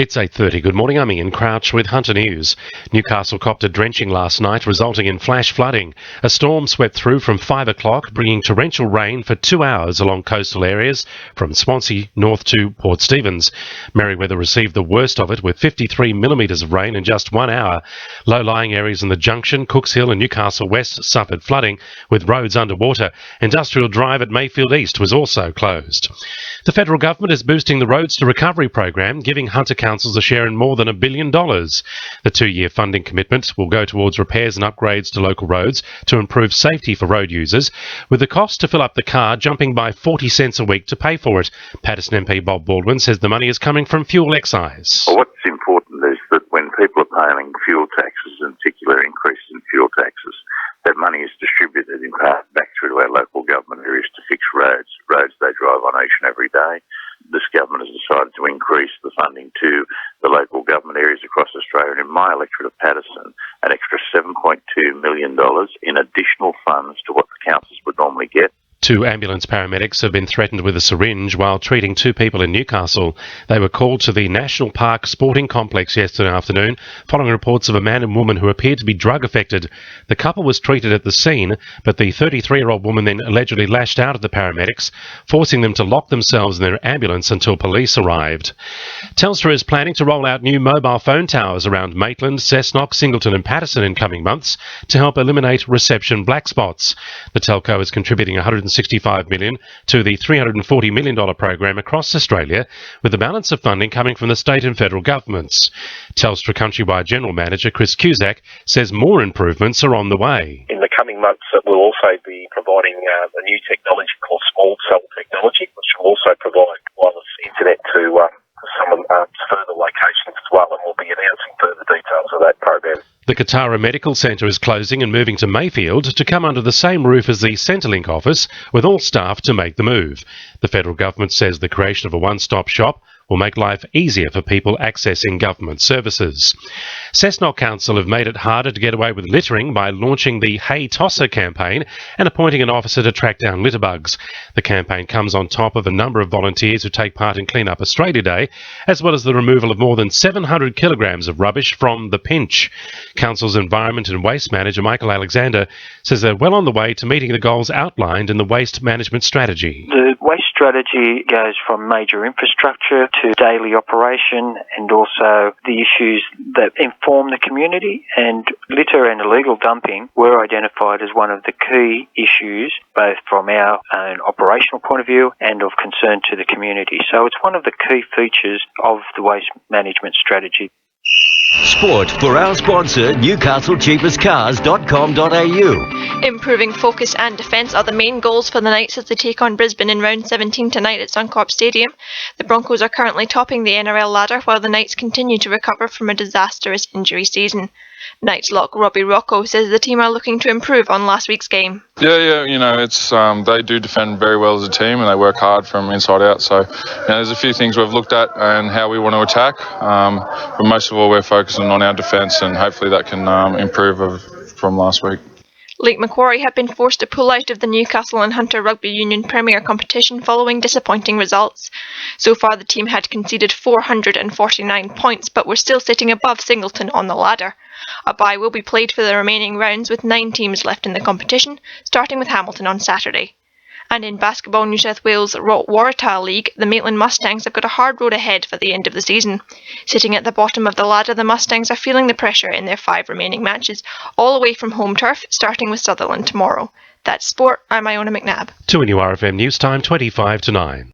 It's 8:30. Good morning, I'm Ian Crouch with Hunter News. Newcastle copped a drenching last night, resulting in flash flooding. A storm swept through from 5 o'clock, bringing torrential rain for 2 hours along coastal areas from Swansea north to Port Stephens. Merewether received the worst of it with 53 millimetres of rain in just 1 hour. Low-lying areas in the Junction, Cooks Hill and Newcastle West suffered flooding, with roads underwater. Industrial Drive at Mayfield East was also closed. The federal government is boosting the Roads to Recovery program, giving Hunter councils a share in more than $1 billion. The 2-year funding commitment will go towards repairs and upgrades to local roads to improve safety for road users, with the cost to fill up the car jumping by 40 cents a week to pay for it. Paterson MP Bob Baldwin says the money is coming from fuel excise. Well, what's important is that when people are paying fuel taxes, in particular increases in fuel taxes, that money is distributed in part back through to our local government areas to fix roads they drive on each and every day. This government has decided to increase the funding to the local government areas across Australia, and in my electorate of Paterson, an extra $7.2 million in additional funds to what the councils would normally get. 2 ambulance paramedics have been threatened with a syringe while treating 2 people in Newcastle. They were called to the National Park Sporting Complex yesterday afternoon following reports of a man and woman who appeared to be drug affected. The couple was treated at the scene, but the 33-year-old woman then allegedly lashed out at the paramedics, forcing them to lock themselves in their ambulance until police arrived. Telstra is planning to roll out new mobile phone towers around Maitland, Cessnock, Singleton and Paterson in coming months to help eliminate reception black spots. The telco is contributing $165 million to the $340 million program across Australia, with the balance of funding coming from the state and federal governments. Telstra Countrywide General Manager Chris Cusack says more improvements are on the way. In the coming months, we'll also be providing a new technology called small cell technology, which will also provide wireless internet to some further locations as well, and we'll be announcing further details of that program. The Katara Medical Centre is closing and moving to Mayfield to come under the same roof as the Centrelink office, with all staff to make the move. The federal government says the creation of a one-stop shop will make life easier for people accessing government services. Cessnock Council have made it harder to get away with littering by launching the Hey Tosser campaign and appointing an officer to track down litterbugs. The campaign comes on top of a number of volunteers who take part in Clean Up Australia Day, as well as the removal of more than 700 kilograms of rubbish from the Pinch. Council's Environment and Waste Manager Michael Alexander says they're well on the way to meeting the goals outlined in the Waste Management Strategy. The waste strategy goes from major infrastructure to daily operation, and also the issues that inform the community, and litter and illegal dumping were identified as one of the key issues, both from our own operational point of view and of concern to the community. So it's one of the key features of the waste management strategy. Sport for our sponsor, newcastlecheapestcars.com.au. Improving focus and defence are the main goals for the Knights as they take on Brisbane in round 17 tonight at Suncorp Stadium. The Broncos are currently topping the NRL ladder while the Knights continue to recover from a disastrous injury season. Knights lock Robbie Rocco says the team are looking to improve on last week's game. Yeah, it's they do defend very well as a team and they work hard from inside out. So there's a few things we've looked at and how we want to attack. But most of all, we're focusing on our defence, and hopefully that can improve from last week. Lake Macquarie have been forced to pull out of the Newcastle and Hunter Rugby Union Premier competition following disappointing results. So far the team had conceded 449 points but were still sitting above Singleton on the ladder. A bye will be played for the remaining rounds with 9 teams left in the competition, starting with Hamilton on Saturday. And in Basketball New South Wales Waratah League, the Maitland Mustangs have got a hard road ahead for the end of the season. Sitting at the bottom of the ladder, the Mustangs are feeling the pressure in their 5 remaining matches, all away from home turf, starting with Sutherland tomorrow. That's sport. I'm Iona McNabb. 2 NURFM News Time, 25 to 9.